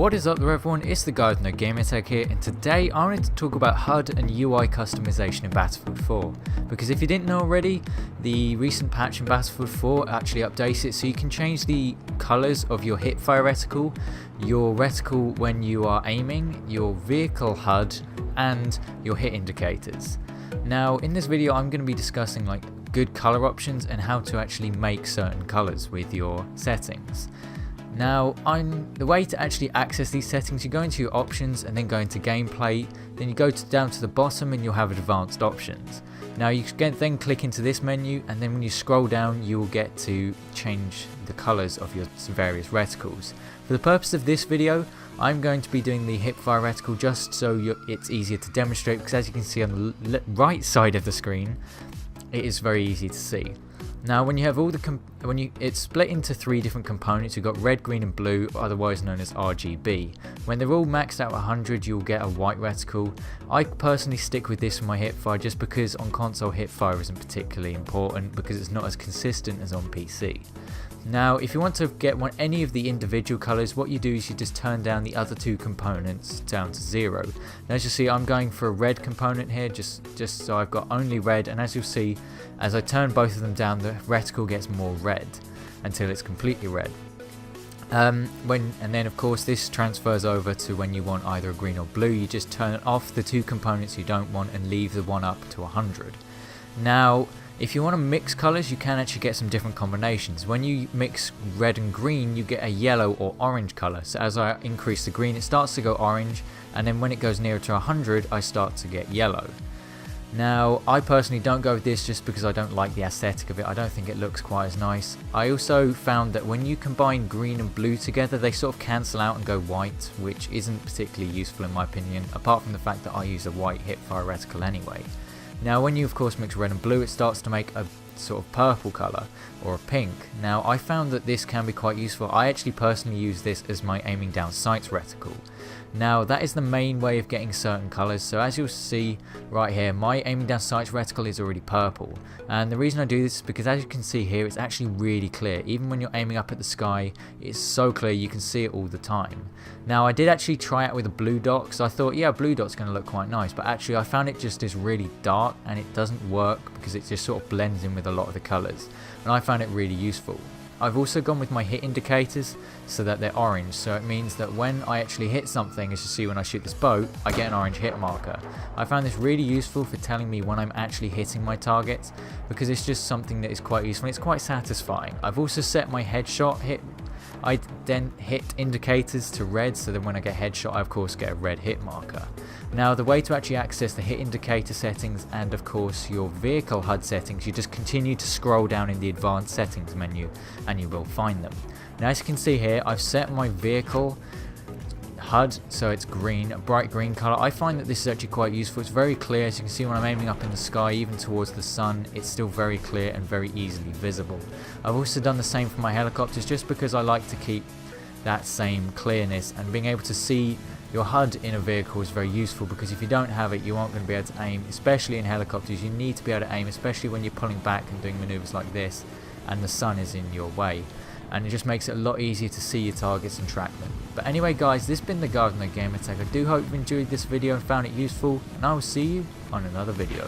What is up there everyone, it's the guy with no gamer tech here, and today I wanted to talk about HUD and UI customization in Battlefield 4. Because if you didn't know already, the recent patch in Battlefield 4 actually updates it so you can change the colours of your hipfire reticle, your reticle when you are aiming, your vehicle HUD, and your hit indicators. Now in this video I'm going to be discussing good colour options and how to actually make certain colours with your settings. Now, the way to actually access these settings, you go into your options and then go into gameplay, then you go down to the bottom and you'll have advanced options. Now you can then click into this menu, and then when you scroll down you will get to change the colours of your various reticles. For the purpose of this video, I'm going to be doing the hipfire reticle just so it's easier to demonstrate, because as you can see on the right side of the screen, it is very easy to see. Now when you have all the it's split into three different components. You've got red, green and blue, otherwise known as RGB. When they're all maxed out 100 you'll get a white reticle. I personally stick with this for my hipfire just because on console hipfire isn't particularly important because it's not as consistent as on PC. Now if you want to get any of the individual colours, what you do is you just turn down the other two components down to 0. Now as you see, I'm going for a red component here just so I've got only red, and as you'll see, as I turn both of them down, the reticle gets more red until it's completely red. And then of course this transfers over to when you want either a green or blue. You just turn off the two components you don't want and leave the one up to 100. Now if you want to mix colours, you can actually get some different combinations. When you mix red and green you get a yellow or orange colour. So as I increase the green it starts to go orange, and then when it goes nearer to 100 I start to get yellow. Now I personally don't go with this just because I don't like the aesthetic of it. I don't think it looks quite as nice. I also found that when you combine green and blue together they sort of cancel out and go white, which isn't particularly useful in my opinion, apart from the fact that I use a white hipfire reticle anyway. Now when you of course mix red and blue it starts to make a sort of purple colour or a pink. Now I found that this can be quite useful. I actually personally use this as my aiming down sights reticle. Now that is the main way of getting certain colours. So as you'll see right here, my aiming down sights reticle is already purple, and the reason I do this is because as you can see here it's actually really clear. Even when you're aiming up at the sky it's so clear you can see it all the time. Now I did actually try it with a blue dot because I thought yeah, blue dot's going to look quite nice, but actually I found it just is really dark and it doesn't work because it just sort of blends in with a lot of the colours, and I found it really useful. I've also gone with my hit indicators so that they're orange, so it means that when I actually hit something, as you see when I shoot this boat, I get an orange hit marker. I found this really useful for telling me when I'm actually hitting my targets, because it's just something that is quite useful. It's quite satisfying. I've also set my headshot hit. I then hit indicators to red, so that when I get headshot I of course get a red hit marker. Now the way to actually access the hit indicator settings and of course your vehicle HUD settings, you just continue to scroll down in the advanced settings menu and you will find them. Now as you can see here, I've set my vehicle HUD so it's green, a bright green colour. I find that this is actually quite useful. It's very clear. As you can see when I'm aiming up in the sky, even towards the sun, it's still very clear and very easily visible. I've also done the same for my helicopters just because I like to keep that same clearness, and being able to see your HUD in a vehicle is very useful because if you don't have it you aren't going to be able to aim, especially in helicopters. You need to be able to aim, especially when you're pulling back and doing manoeuvres like this and the sun is in your way, and it just makes it a lot easier to see your targets and track them. But anyway guys, this has been the guy with no gamer tech. I do hope you enjoyed this video and found it useful, and I will see you on another video.